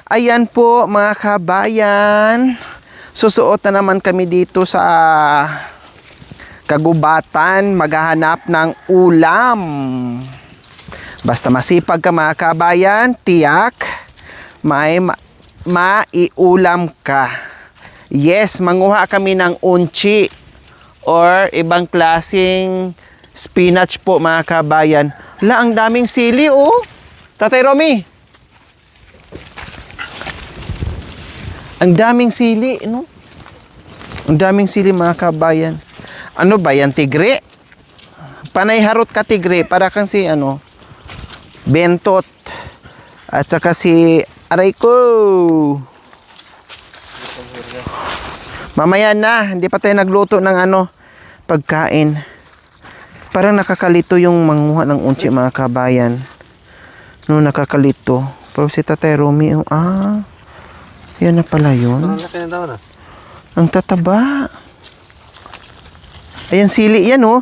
Ayan po mga kabayan. Susuot na naman kami dito sa kagubatan. Maghahanap ng ulam. Basta masipag ka mga kabayan, tiyak, maiulam ka. Yes, manguha kami ng unchi or ibang klaseng spinach po mga kabayan. Hala, ang daming sili oh. Tatay Romy. Ang daming sili, no? Ang daming sili mga kabayan. Ano ba yan, tigre? Panay harot ka tigre, para kang si ano, bentot. At saka si aray ko. Mamaya na, hindi pa tayo nagluto ng ano, pagkain. Parang nakakalito yung manguha ng unchi mga kabayan. No, nakakalito. Pero si Tatay Romy, yan na pala yun. Ang tataba. Ayan, sili yan, oh.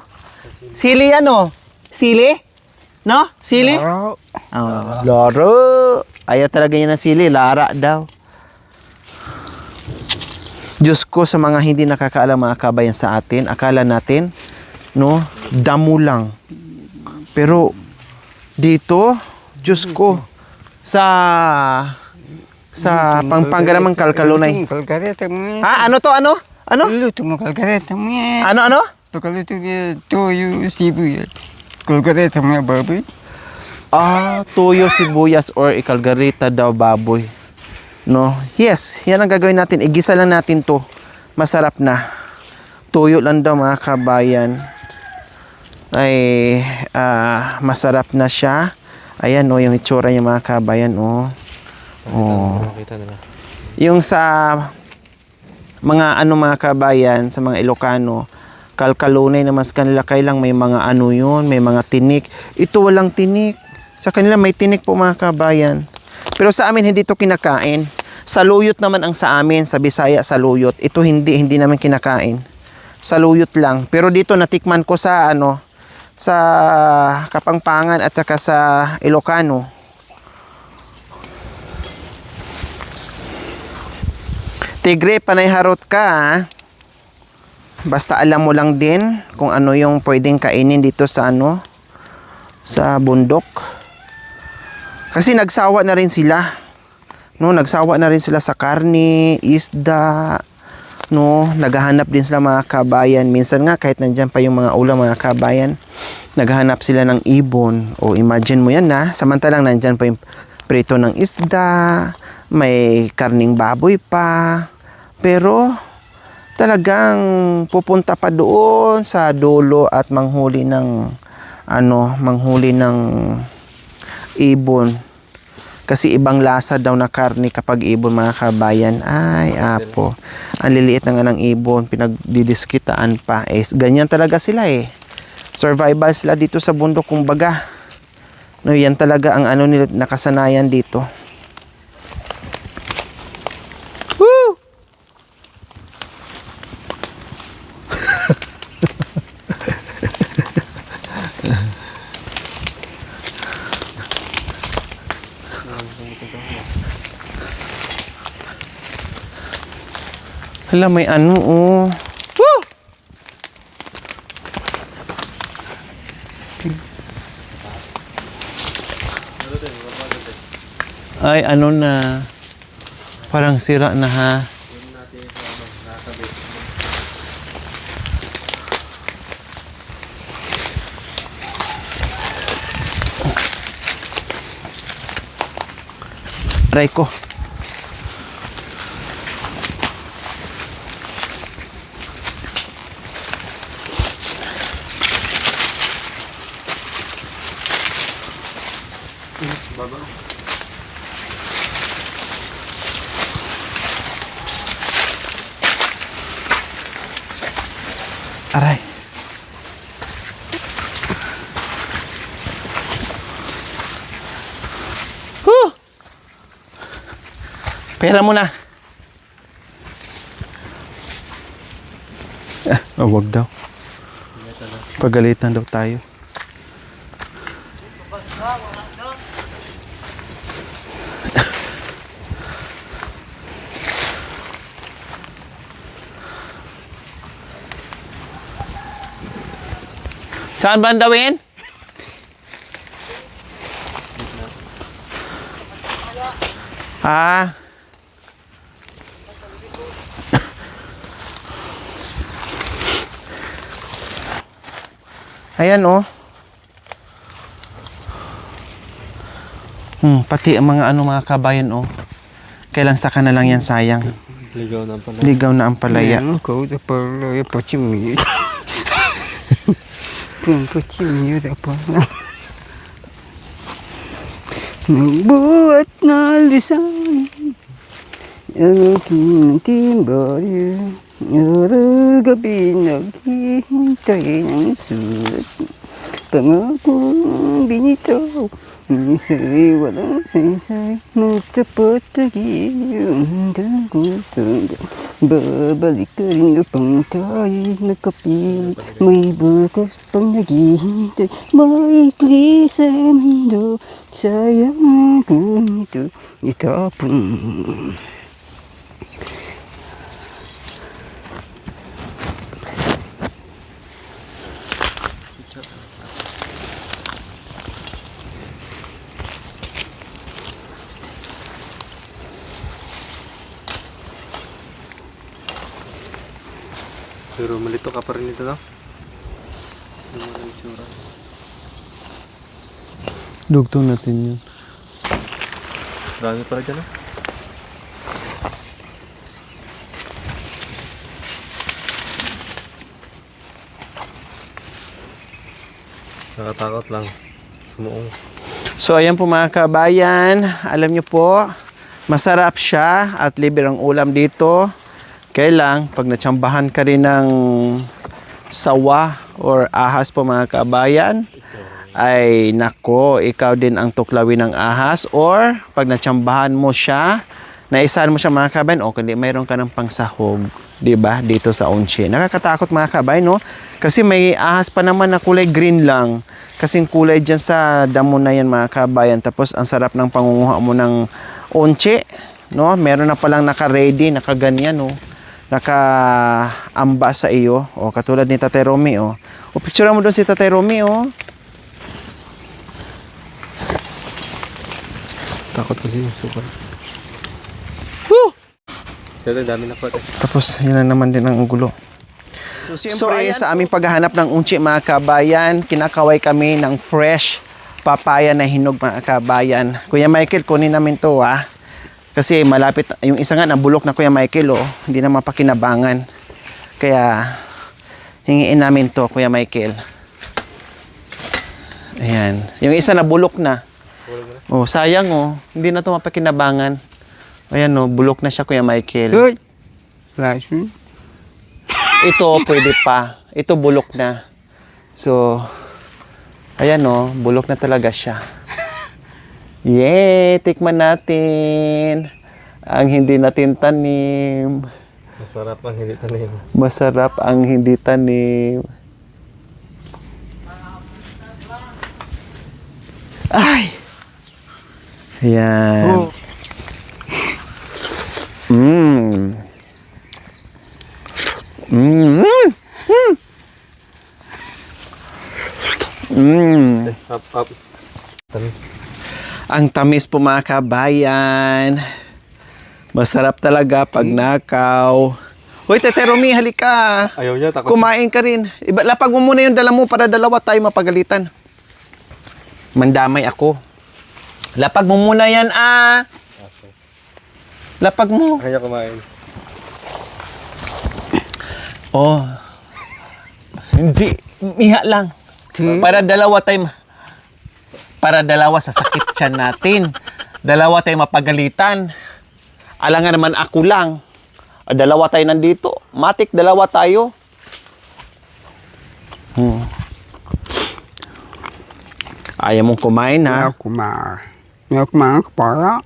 Sili yan, oh. Sili? No? Sili? Laro. Oh, laro. Ayaw talaga yan ng sili. Lara daw. Diyos ko, sa mga hindi nakakaalam mga kabayan sa atin, akala natin, no, damo lang. Pero, dito, Diyos ko, sa pangpanganamang kalkalunay. Ano to? Ano? Ano? Luto mo kalkareta mo yan. Ano? Pagkaluto niya, toyo, sibuyas. Kalkareta mo yan, baboy. Toyo, sibuyas, or ikalgarita daw baboy. No? Yes, yan ang gagawin natin. Igisa lang natin to. Masarap na. Toyo lang daw mga kabayan. Ay, masarap na siya. Ayan, oh, yung itsura niya mga kabayan, oh. Yung sa mga mga kabayan, sa mga Ilocano, kalkalunay naman sa kanila, kailang may mga ano yun, may mga tinik. Ito walang tinik. Sa kanila may tinik po mga kabayan. Pero sa amin hindi ito kinakain. Saluyot naman ang sa amin, sa Bisaya saluyot. Ito hindi naman kinakain. Saluyot lang. Pero dito natikman ko sa sa Kapampangan at saka sa Ilocano. Tigre, panay harot ka, ha? Basta alam mo lang din kung ano yung pwedeng kainin dito sa sa bundok. Kasi nagsawa na rin sila. No, nagsawa na rin sila sa karne, isda, no, naghahanap din sila mga kabayan. Minsan nga kahit nandiyan pa yung mga ulam mga kabayan, naghahanap sila ng ibon. O imagine mo yan na, samantalang nandiyan pa yung prito ng isda, may karning baboy pa. Pero talagang pupunta pa doon sa dulo at manghuli ng ibon. Kasi ibang lasa daw na karne kapag ibon mga kabayan. Ay, apo. Ang liliit na nga ng ibon, pinagdidiskitaan pa. Ganyan talaga sila eh. Survival sila dito sa bundok kumbaga. No, yan talaga ang nila, nakasanayan dito. Woo! Hala, may oh. Woo! Ay, na. Parang sira na ha. Aray ko. Aray. Pera mo na. Wag daw. Pagalitan daw tayo. Saan bandawin? Ah. Ayan oh. Pati ang mga mga kabayan oh. Kailan saka na lang yan sayang. Ligaw na pala. Ligaw na ang palaya. Kau dah palaya pacim. Pun pacim dah pala. Membuat nalisan ang kintimba gabi naghihintay ng sulat pangakong binitaw isa'y walang saysay magtapat lagi ang dagutan babalik ka rin upang tayo'y nagkapilit may bukas pang naghihintay maikli sa mundo sayang kung ito itapon. Pero malito ka pa rin ito, no? Yung mga itsura. Dugtong natin yun. Dami pala dyan, no? Nakatakot lang. Sumuong. So ayan po mga kabayan, alam nyo po, masarap siya at libre ang ulam dito. Kailang pag natsambahan ka rin ng sawa or ahas po mga kabayan, ay nako, ikaw din ang tuklawin ng ahas. Or pag natsambahan mo siya, naisahan mo siya mga kabayan, o kundi mayroon ka ng pangsahog, di ba, dito sa Onche. Nakakatakot mga kabayan, no? Kasi may ahas pa naman na kulay green lang. Kasing kulay dyan sa damo na yan mga kabayan. Tapos ang sarap ng pangunguha mo ng Onche, no? Meron na palang naka-ready, nakaganyan, no? Naka-amba sa iyo. O, katulad ni Tatay Romy, o. O, picture mo doon si Tatay Romy, o. Takot kasi yung suka. Woo! Kaya dami na po. Tapos, yun na naman din ang gulo. So, sa aming paghahanap ng unchi mga kabayan, kinakaway kami ng fresh papaya na hinog mga kabayan. Kuya Michael, kunin namin to ha. Kasi malapit, yung isa nga nabulok na Kuya Michael oh, hindi na mapakinabangan. Kaya, hingiin namin to Kuya Michael. Ayan. Yung isa nabulok na. Oh, sayang oh, hindi na to mapakinabangan. Ayan oh, bulok na siya Kuya Michael. Hoy! Flash mo? Ito, pwede pa. Ito, bulok na. So, ayan o, bulok na talaga siya. Yay! Tikman natin. Ang hindi natin tanim. Masarap ang hindi tanim. Masarap ang hindi tanim. Ay! Ayan. Mmm. Mm. Mm. Up, up. Tanim. Ang tamis po mga kabayan. Masarap talaga pag nakaw. Hoy, Tete Romy, halika. Ayaw niya, takot. Kumain ka rin. Lapag mo muna yung dala mo para dalawa tayo mapagalitan. Mandamay ako. Lapag mo muna yan, ah. Okay. Lapag mo. Kaya kumain. Oh. Hindi. Miha lang. Para dalawa tayo. Para dalawa sa sakit tiyan natin. Dalawa tayo mapagalitan. Alangan naman ako lang. Dalawa tayo nandito. Matik, dalawa tayo. Ayaw mong kumain, ha? Ayaw kumain para.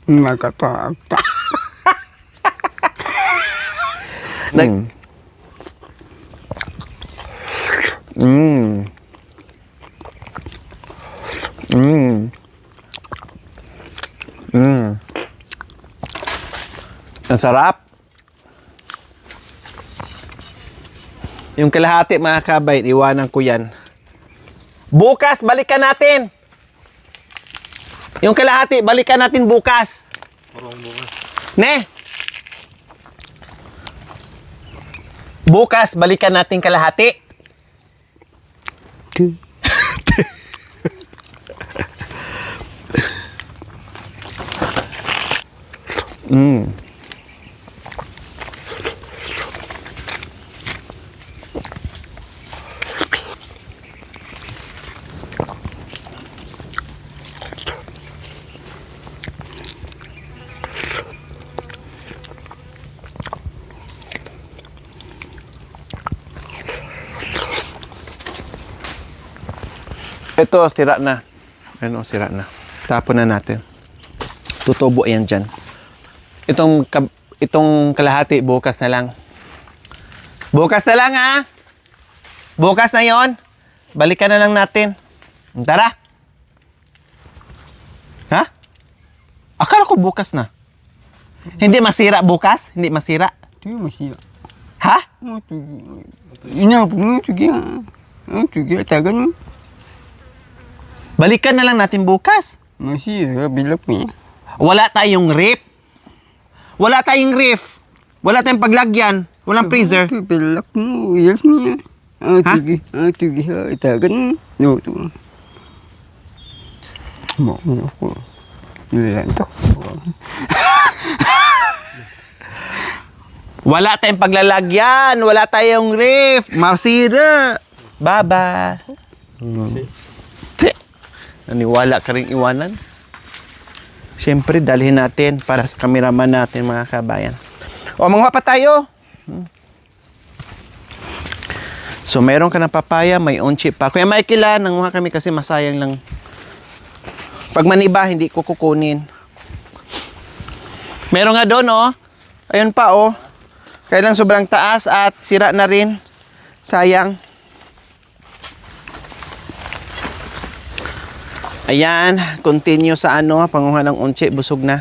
Nagkataak. Ang sarap. Yung kalahati mga kabay, iwanan ko yan. Bukas, balikan natin. Yung kalahati, balikan natin bukas. Ne? Bukas, balikan natin kalahati. Mm. Ito, sira na. Ano, sira na. Tapon na natin. Tutubo yan dyan. Itong kalahati, bukas na lang. Bukas na lang, ha? Bukas na yon. Balikan na lang natin. Tara. Ha? Akala ko bukas na. Hindi masira bukas? Hindi masira? Ito masih. Ha? Ina punya tu dia. Tu dia tagan Balikan na lang natin bukas. masih bila punya. Wala tayong ref. Wala tayong ref. Wala tayong paglagyan. Walang freezer. Tu belak mu yes ni. Tu dia tagan no tu. Mau aku. Ni tu. Wala tayong paglalagyan. Wala tayong ref. Masira. Baba. Naniwala ka rin iwanan? Siyempre, dalhin natin para sa kameraman natin, mga kabayan. O, mga pa tayo. So, mayroon ka ng papaya, may unchi pa. Kuya Michael, nanguha kami kasi masayang lang. Pag maniba, hindi ko kukunin. Meron nga doon, oh. Ayun pa, oh. Kaya lang sobrang taas at sira na rin. Sayang. Ayan, continue sa panguha ng unchi, busog na.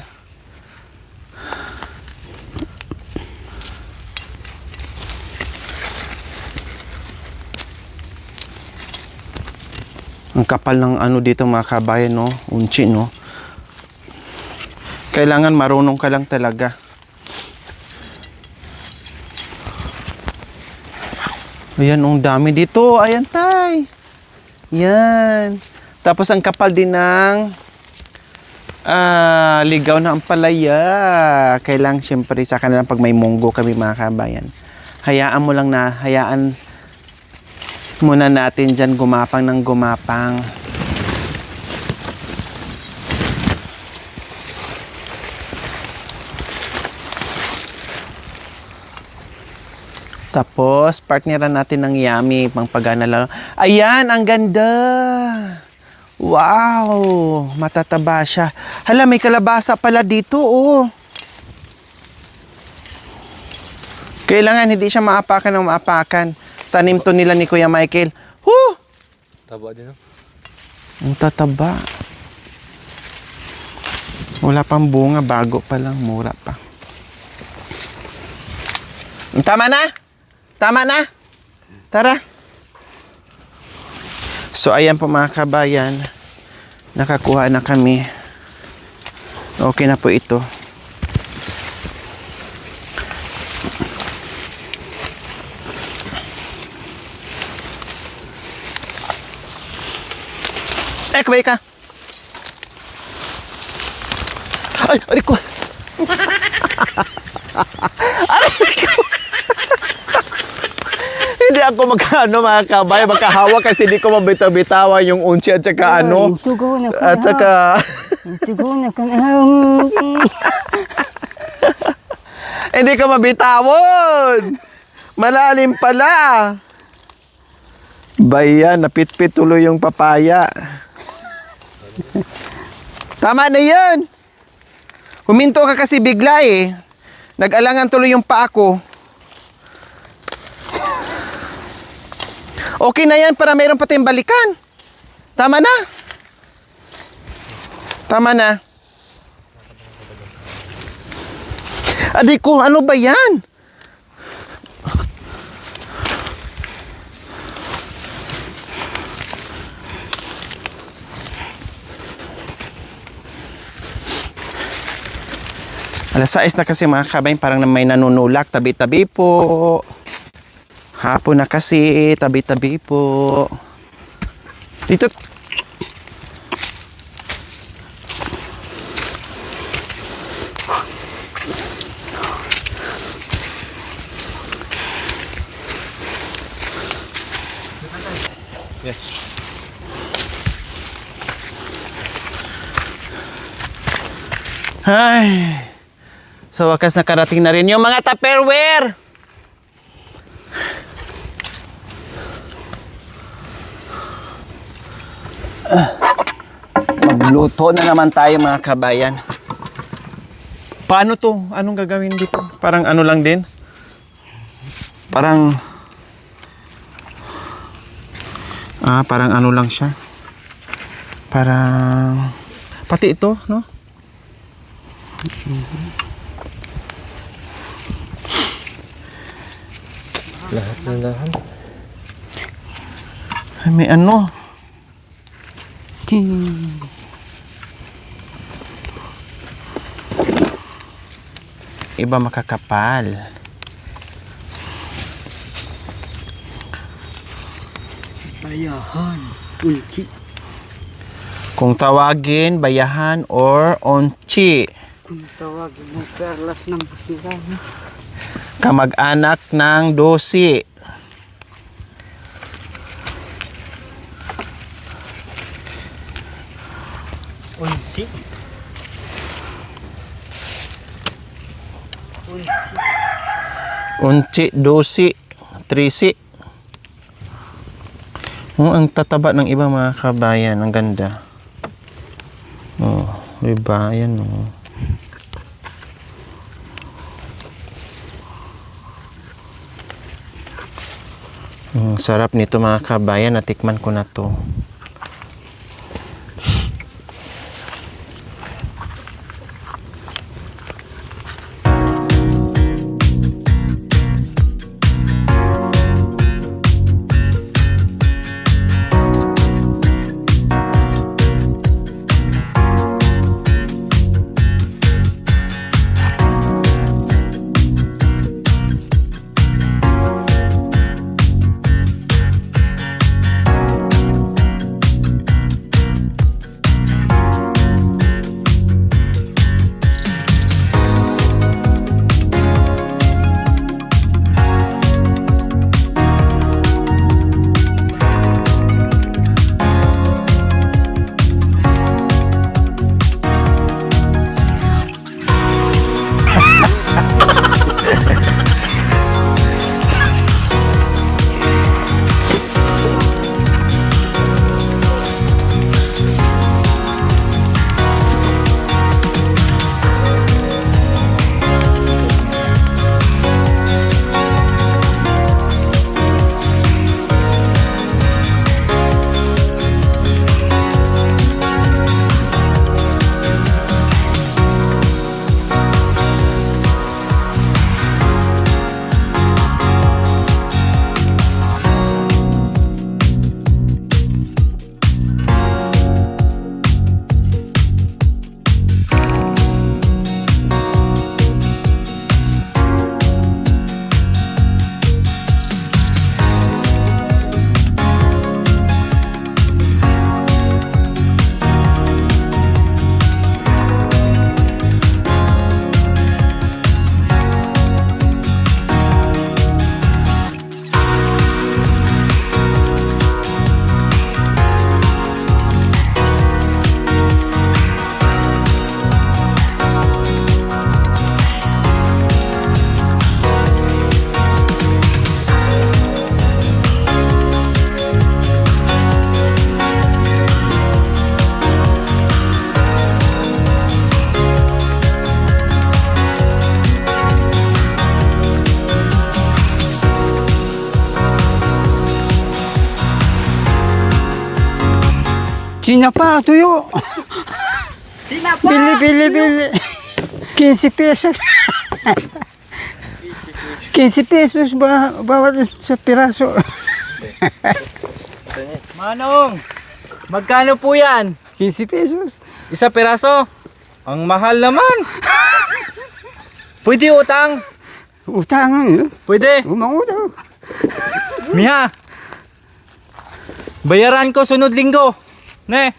Ang kapal ng dito mga kabayan, no? Unchi, no? Kailangan marunong ka lang talaga. Ayan, ang dami dito. Ayan, tay. Yan. Tapos ang kapal din ng ligaw na ampalaya. Kailang siyempre sa kanila pag may munggo kami mga kabayan. Hayaan mo lang na, hayaan muna natin dyan gumapang ng gumapang. Tapos, partneran natin ng yummy, pang pagana lalo. Ayan, ang ganda! Wow! Matataba siya. Hala, may kalabasa pala dito, oh. Kailangan hindi siya maapakan ng maapakan. Tanim to nila ni Kuya Michael. Huh! Taba din, no? Ang tataba. Wala pang bunga, bago pa lang, mura pa. Tama na? Tama na? Tara. So, ayan po mga kabayan. Nakakuha na kami. Okay na po ito. Kabay ka. Ay, aray ko. Aray ko. Hindi ako mga kabay, magkahawa kasi hindi ko mabitaw-bitawan yung unchi at saka at saka hindi ka mabitawon. Malalim pala. Bayan, napit-pit tuloy yung papaya. Tama na yan. Huminto ka kasi bigla eh. Nag-alangan tuloy yung paa ko. Okay na yan para mayroon pa tayong balikan. Tama na. Tama na. Adik ko, ano ba yan? Alas 6 na kasi mga kabayan, parang may nanunulak. Tabi-tabi po. Hapon na kasi, tabi-tabi po. Dito. Ay. Sa wakas nakarating na rin yung mga Tupperware. Magluto na naman tayo mga kabayan. Paano to? Anong gagawin dito? Parang ano lang din? Parang parang ano lang siya. Parang pati ito, no? Lahat ng lahan. Ay, may ano? Iba makakapal. Bayahan. Ulchi. Kung tawagin, bayahan or onchi. Kung tawagin mo perlas ng basiran. Kamag-anak ng dosi. Ulsi. Unchi, dosi, trisi. Oh, ang tataba ng iba mga kabayan. Ang ganda. Oh, diba? Ayan oh. Sarap nito mga kabayan. Natikman ko na to. Sinapa, tuyo. Sinapa. Bili. 15 pesos. 15 pesos bawat sa piraso. Manong, magkano po yan? 15 pesos. Isa peraso? Ang mahal naman. Pwede utang. Utangan yun. Pwede. Umangutang. Miha. Bayaran ko sunod linggo. Ne.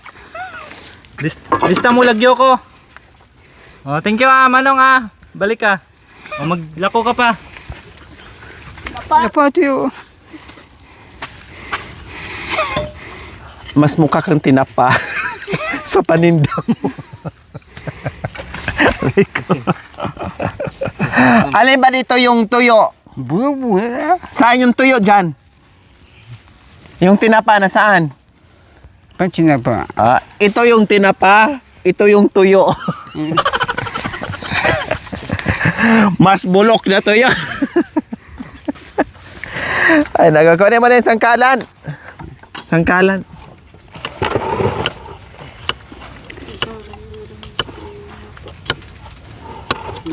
Lista mo lagyo ko. Oh, thank you Manong Balik ka. Maglako ka pa. Dapat yun. Mas mukha kang tinapa sa paninda mo. Alin ba dito yung tuyo? Buya-buya. Saan yung tuyo dyan? Yung tinapa na saan? Pansin na pa. Ito yung tinapa, ito yung tuyo. Mas bulok na tuyo. Ay, nagkakunin mo na yung sangkalan. Sangkalan.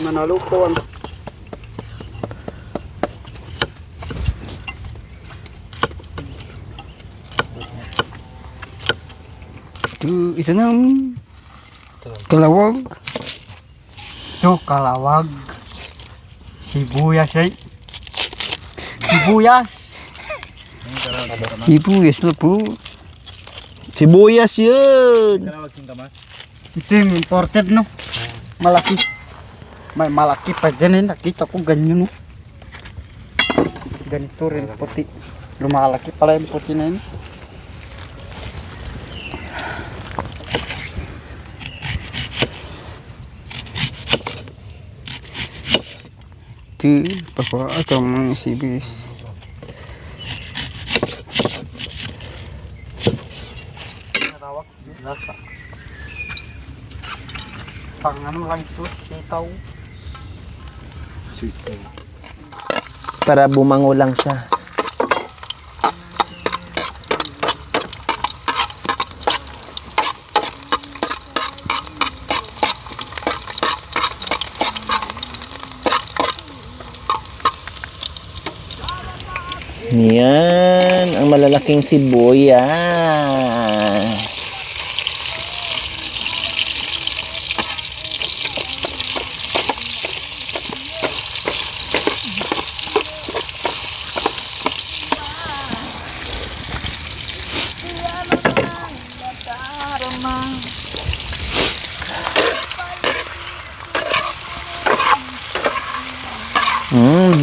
Manalo ko ang ito na kalawag. Ito, kalawag. Sibuyas ay. Sibuyas. Sibuyas na po. Sibuyas yun. Ito yung imported, no? Malaki. May malaki pa dyan eh. Nakita ko ganyan, no? Ganito rin, puti. Lumalaki pala yung puti na yun. Ito, papa, ito mga sibuyas. Pang ano lang ito, sitaw. Para bumango lang siya. Yan, ang malalaking sibuyas.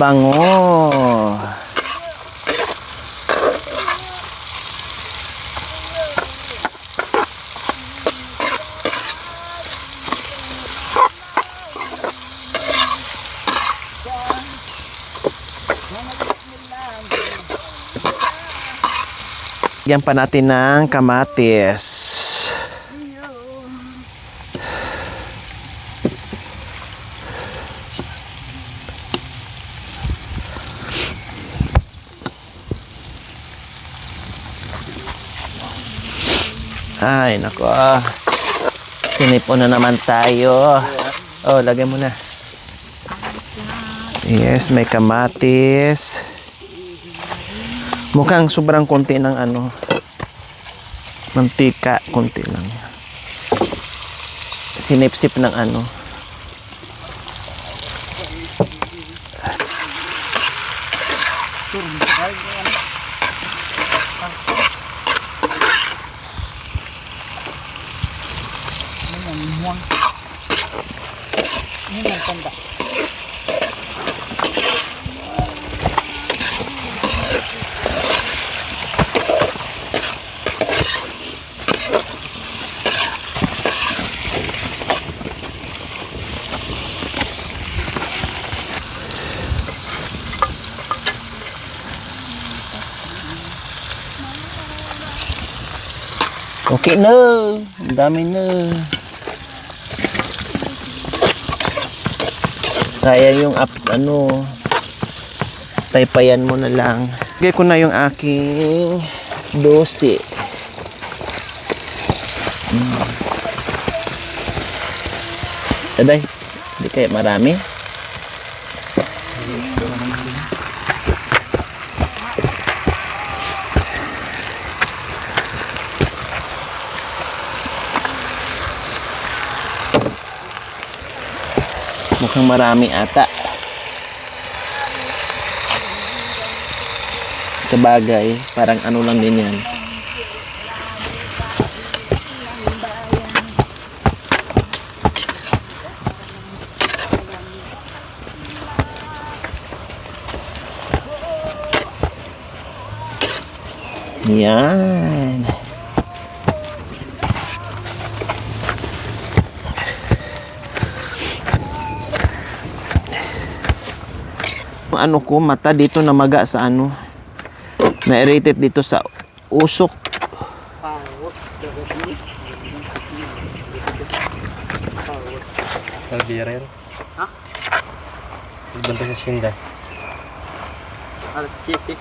Bango. Lagyan pa natin ng kamatis. Ay, nako. Sinipon na naman tayo. Oh, lagyan mo na. Yes, may kamatis. Mukhang sobrang konti ng mantika, konti lang. Sinipsip ng okay na. Ang dami na. Sayang yung taypayan mo na lang. Lagay ko na yung aking dosi. Aday, hindi kaya marami. Mukhang marami ata. Sa bagay, parang ano lang din yan. Yan. Ano ko, mata dito namaga sa ano. Na-irritate dito sa usok. Kalbirer. Ha? Ibanta sa sinda. Alas 7.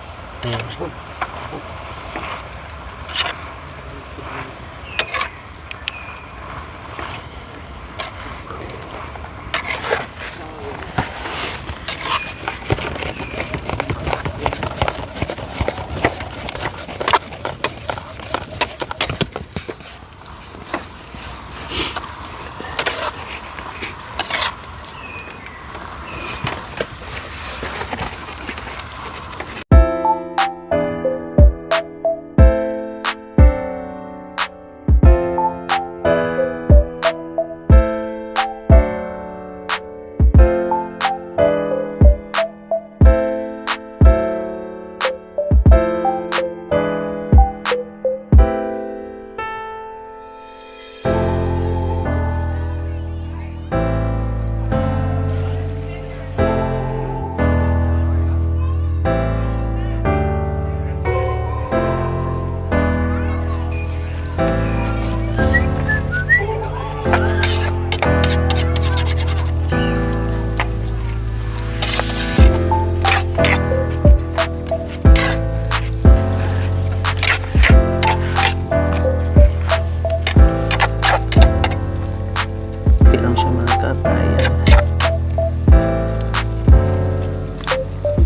Hindi lang siya mga kabayan.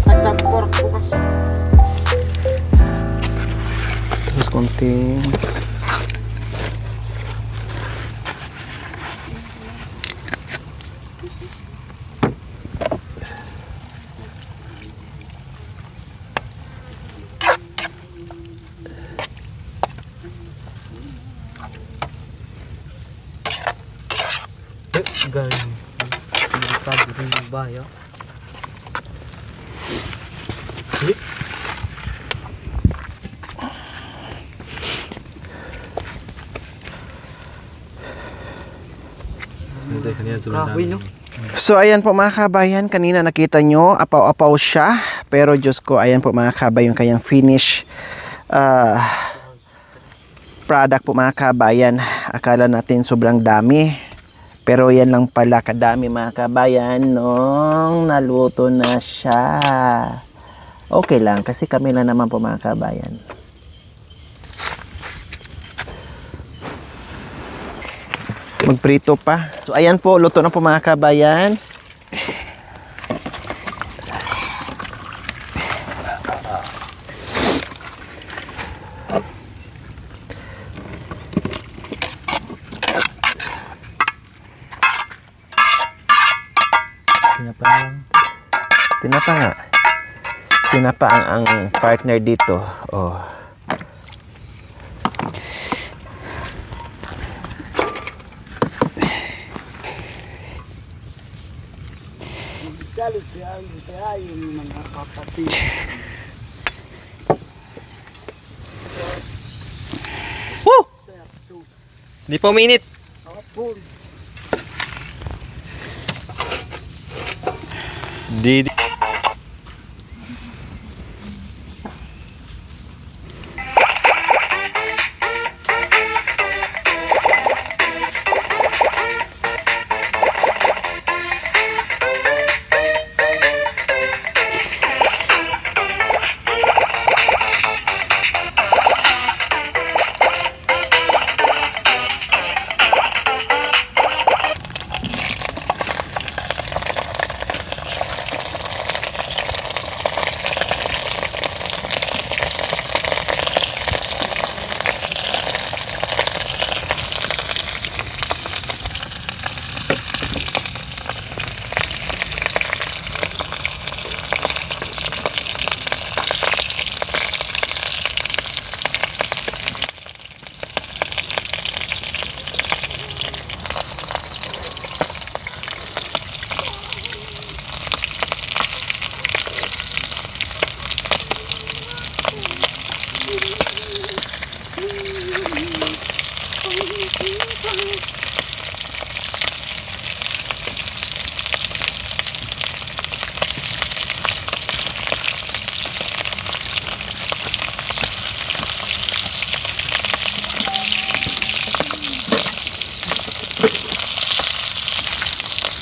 Nagtagport bukas. Tapos konting Galing. Delikado rin yung bayo. Kahoy, no? So ayan po mga kabayan, kanina nakita nyo, apaw-apaw siya. Pero Diyos ko, ayan po mga kabayan, yung kanyang finish product po mga kabayan. Akala natin sobrang dami. Pero yan lang pala kadami mga kabayan nung naluto na siya. Okay lang, kasi kami na naman po mga kabayan. Magprito pa. So ayan po, luto na po mga kabayan. Tinapa lang. Tinapa nga. Tinapa ang partner dito. Oh. Salo siya tayo yung mga kapatid. Woo! Di pa uminit. Kapon. Di.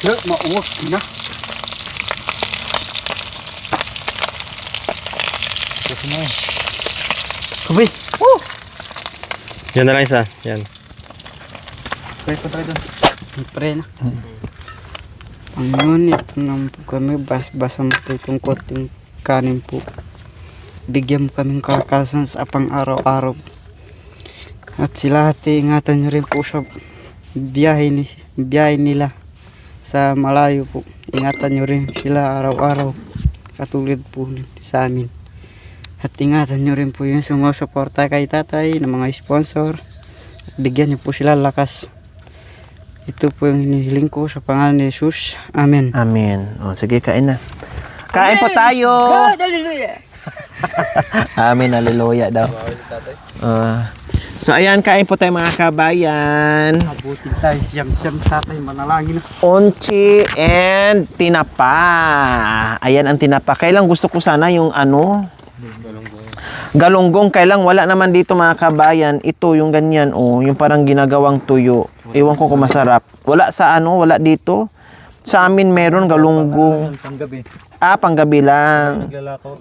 Ya, mauwag na. Sabi. Yan na lang isa. Yan. Pre ko tayo doon. Pre na. Ang ngunit nang kami basa mo po itong konting kanin po. Bigyan mo kaming kalakasan sa pang araw-araw. At sila ingatan nyo rin po sa biyahe nila sa malayo po. Ingatan nyo rin sila araw-araw. Katulad po sa amin. At ingatan nyo rin po yung sumusuporta kay tatay ng mga sponsor. At bigyan nyo po sila lakas. Ito po yung hinihiling ko sa pangalan ni Jesus. Amen. Amen. O, sige, kain na. Kain po tayo. Amen, hallelujah daw. So, ayan, kain po tayo mga kabayan. Mabuting tayo siyam-siyam sa tatay. Manalangin na. Unchi and tinapa. Ayan ang tinapa. Kailang gusto ko sana yung ano? Galunggong. Kailang wala naman dito mga kabayan. Ito yung ganyan. Oh, yung parang ginagawang tuyo. Ewan ko kung masarap. Wala sa ano, wala dito. Sa amin meron galunggong. Panggabi. Ah, panggabi lang. Naglalako.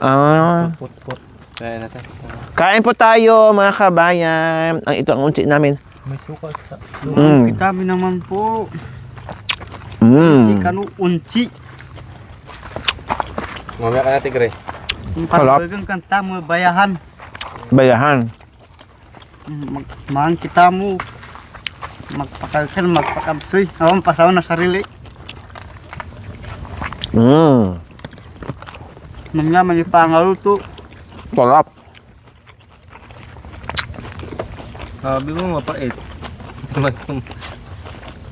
Ah. Put. Kaya natin. Kain po tayo mga kabayan. Ang ito ang unchi namin. May suka sa... Kita naman po. Mm. Chikano unchi. Mamaya ka natin, Gre. Yung Harap. pagbagang kanta mo, bayahan. Bayahan. Mahang kita mo. Magpakalkan, magpakabsoy. Awang pasaw na sarili. Mm. Nangyaman yung pangaluto. Sarap. Sabi mo mapait.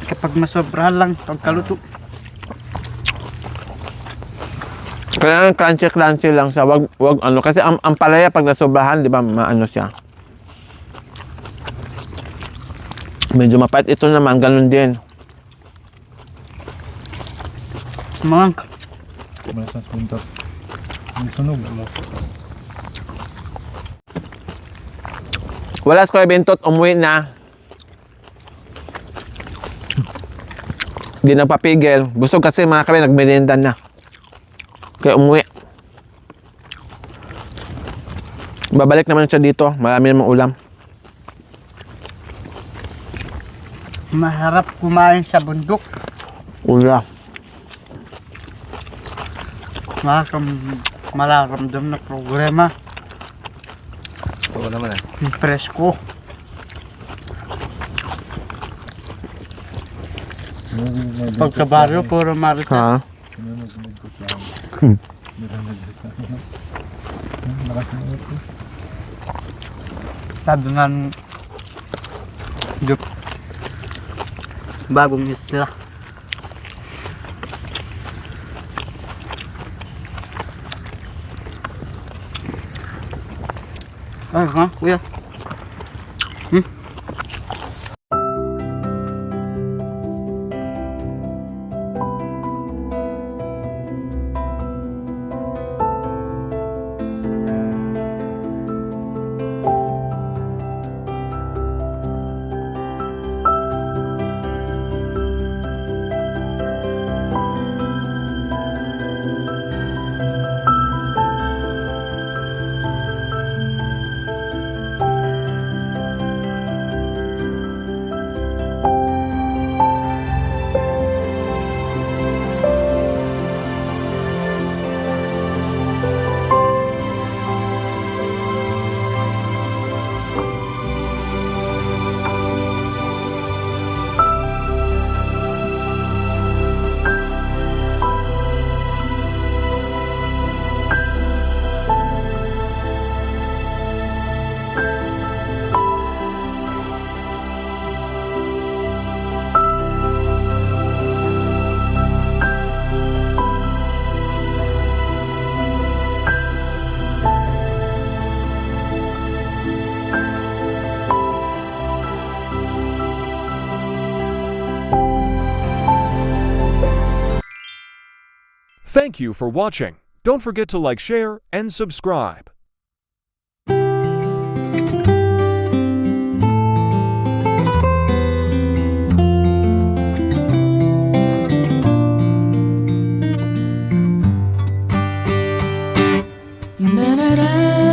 Kapag masobrahan lang, pagkaluto. Kailangan crunchy lang siya. Wag ano. Kasi ang palaya pag nasobrahan, di ba, maano siya. Medyo mapait. Ito naman, ganun din. Mga Malasang punta. Ang sunog. Wala sa bentot, umuwi na. Di nagpapigil. Busog kasi mga kami, nagmerienda na. Kaya umuwi. Babalik naman siya dito. Marami namang ulam. masarap kumain sa bundok. Ula. Malaramdam na problema. Oo naman eh. Yung presko. Pagkabaryo, puro marita. Ha? Sabi nga bagong isla. Ay, ha, kuya. Thank you for watching. Don't forget to like, share, and subscribe. da da